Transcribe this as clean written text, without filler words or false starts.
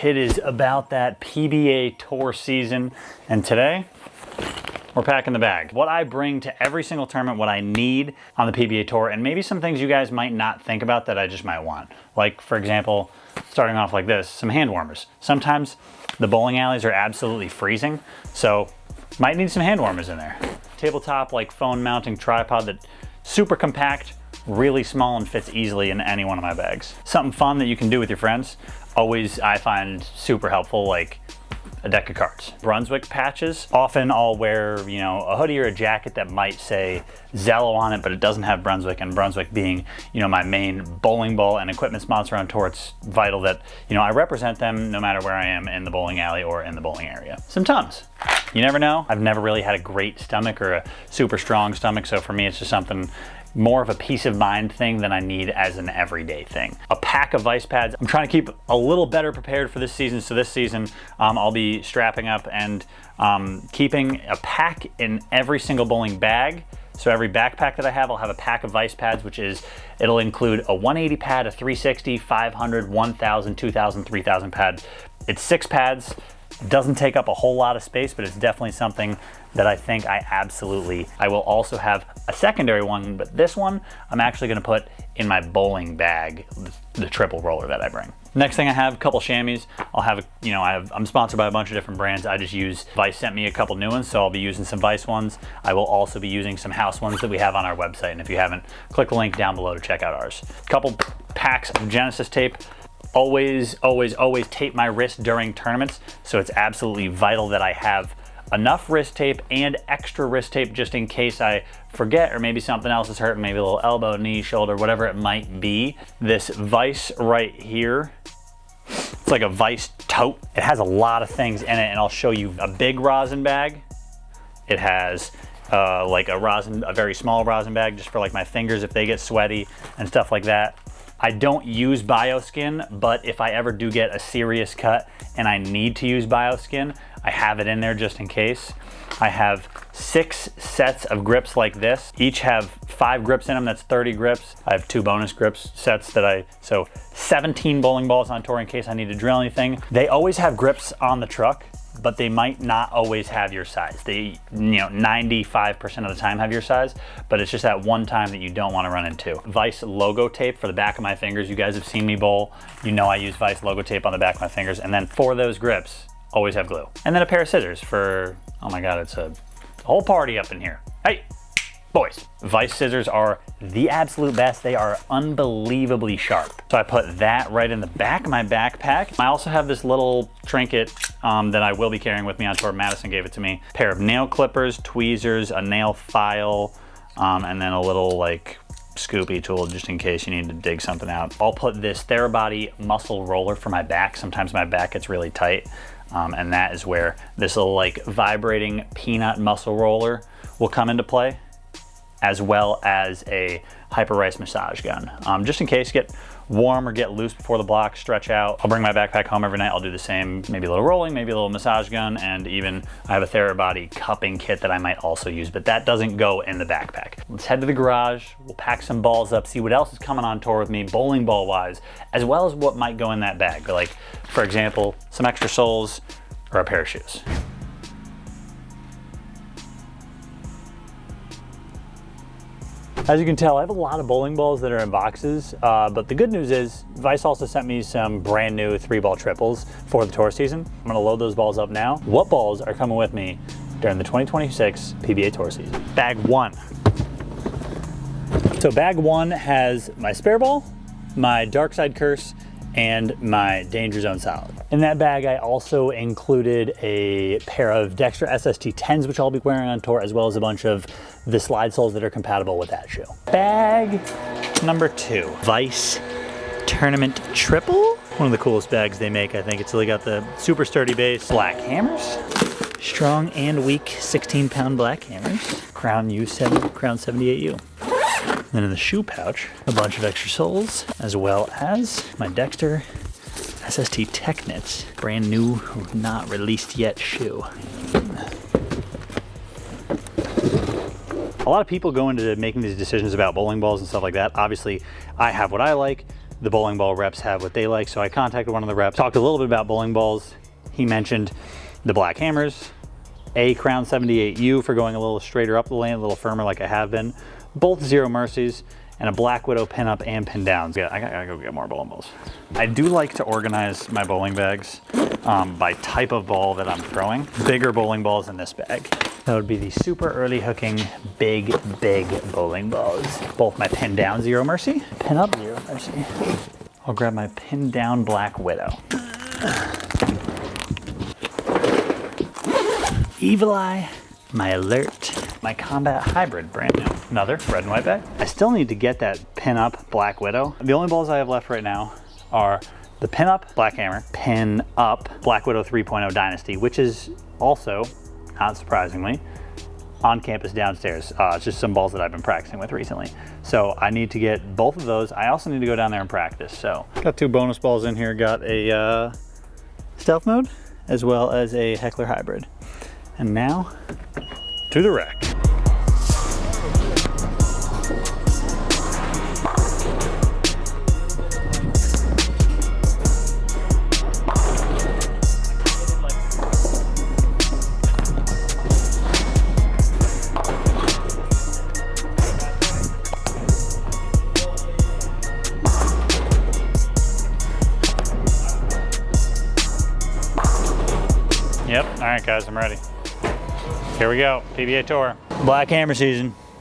It is about that PBA tour season, and today we're packing the bag. What I bring to every single tournament, what I need on the PBA tour, and maybe some things you guys might not think about that I just might want. Like, for example, starting off like this, some hand warmers. Sometimes the bowling alleys are absolutely freezing, so might need some hand warmers in there. Tabletop, like phone mounting tripod that super compact, really small, and fits easily in any one of my bags. Something fun that you can do with your friends. Always, I find super helpful, like a deck of cards. Brunswick patches. Often I'll wear, you know, a hoodie or a jacket that might say Zello on it, but it doesn't have Brunswick, and Brunswick being, you know, my main bowling ball and equipment sponsor on tour, it's vital that, you know, I represent them no matter where I am in the bowling alley or in the bowling area. Some Tums. You never know. I've never really had a great stomach or a super strong stomach, so for me it's just something more of a peace of mind thing than I need as an everyday thing. A pack of vice pads. I'm trying to keep a little better prepared for this season. So this season, I'll be strapping up and keeping a pack in every single bowling bag. So every backpack that I have, I'll have a pack of vice pads, which is, it'll include a 180 pad, a 360, 500, 1000, 2000, 3000 pad. It's 6 pads. Doesn't take up a whole lot of space, but it's definitely something that I think I will also have a secondary one, but this one I'm actually gonna put in my bowling bag, the triple roller that I bring. Next thing I have, a couple chamois. I'll have, you know, I'm sponsored by a bunch of different brands. I just use, Vice sent me a couple new ones, so I'll be using some Vice ones. I will also be using some house ones that we have on our website, and if you haven't, click the link down below to check out ours. A couple packs of Genesis tape. Always tape my wrist during tournaments, so it's absolutely vital that I have enough wrist tape and extra wrist tape just in case I forget, or maybe something else is hurting, maybe a little elbow, knee, shoulder, whatever it might be. This Vice right here, it's like a Vice tote. It has a lot of things in it, and I'll show you a big rosin bag. It has like a very small rosin bag just for like my fingers if they get sweaty and stuff like that. I don't use BioSkin, but if I ever do get a serious cut and I need to use BioSkin, I have it in there just in case. I have 6 sets of grips like this. Each have 5 grips in them, that's 30 grips. I have 2 bonus grips sets so 17 bowling balls on tour in case I need to drill anything. They always have grips on the truck, but they might not always have your size. They, you know, 95% of the time have your size, but it's just that one time that you don't want to run into. Vice logo tape for the back of my fingers. You guys have seen me bowl. You know I use Vice logo tape on the back of my fingers. And then for those grips, always have glue. And then a pair of scissors for, oh my God, it's a whole party up in here. Hey, boys. Vice scissors are the absolute best. They are unbelievably sharp. So I put that right in the back of my backpack. I also have this little trinket that I will be carrying with me on tour. Madison gave it to me. A pair of nail clippers, tweezers, a nail file, and then a little like scoopy tool just in case you need to dig something out. I'll put this Therabody muscle roller for my back. Sometimes my back gets really tight, and that is where this little like vibrating peanut muscle roller will come into play, as well as a Hyper Rice massage gun. Just in case, get warm or get loose before the block, stretch out. I'll bring my backpack home every night. I'll do the same, maybe a little rolling, maybe a little massage gun, and even I have a Therabody cupping kit that I might also use, but that doesn't go in the backpack. Let's head to the garage. We'll pack some balls up, see what else is coming on tour with me, bowling ball wise, as well as what might go in that bag. Like, for example, some extra soles or a pair of shoes. As you can tell, I have a lot of bowling balls that are in boxes, but the good news is Vice also sent me some brand new 3-ball triples for the tour season. I'm gonna load those balls up now. What balls are coming with me during the 2026 PBA tour season? Bag 1. So bag 1 has my spare ball, my Dark Side Curse, and my Danger Zone Solid. In that bag, I also included a pair of Dexter SST 10s, which I'll be wearing on tour, as well as a bunch of the slide soles that are compatible with that shoe. Bag number 2, Vice Tournament Triple. One of the coolest bags they make, I think. It's really got the super sturdy base, black hammers, strong and weak 16-pound black hammers, Crown 78U. Then in the shoe pouch, a bunch of extra soles, as well as my Dexter SST Technits, brand new, not released yet shoe. A lot of people go into making these decisions about bowling balls and stuff like that. Obviously, I have what I like. the bowling ball reps have what they like. So I contacted one of the reps, talked a little bit about bowling balls. He mentioned the black hammers, a Crown 78U for going a little straighter up the lane, a little firmer like I have been, both Zero Mercies, and a Black Widow pin up and pin downs. Yeah, I gotta go get more bowling balls. I do like to organize my bowling bags by type of ball that I'm throwing. Bigger bowling balls in this bag. That would be the super early hooking, big bowling balls. Both my pin down Zero Mercy, pin up Zero Mercy. I'll grab my pin down Black Widow. Evil Eye, my Alert, my Combat Hybrid, brand new. Another red and white bag. I still need to get that pin up Black Widow. The only balls I have left right now are the pin up Black Hammer, pin up Black Widow 3.0 Dynasty, which is also, not surprisingly, on campus downstairs. It's just some balls that I've been practicing with recently. So I need to get both of those. I also need to go down there and practice. So got 2 bonus balls in here. Got a stealth mode as well as a Heckler Hybrid. And now to the rack. Yep, all right guys, I'm ready. Here we go, PBA Tour. Black hammer season.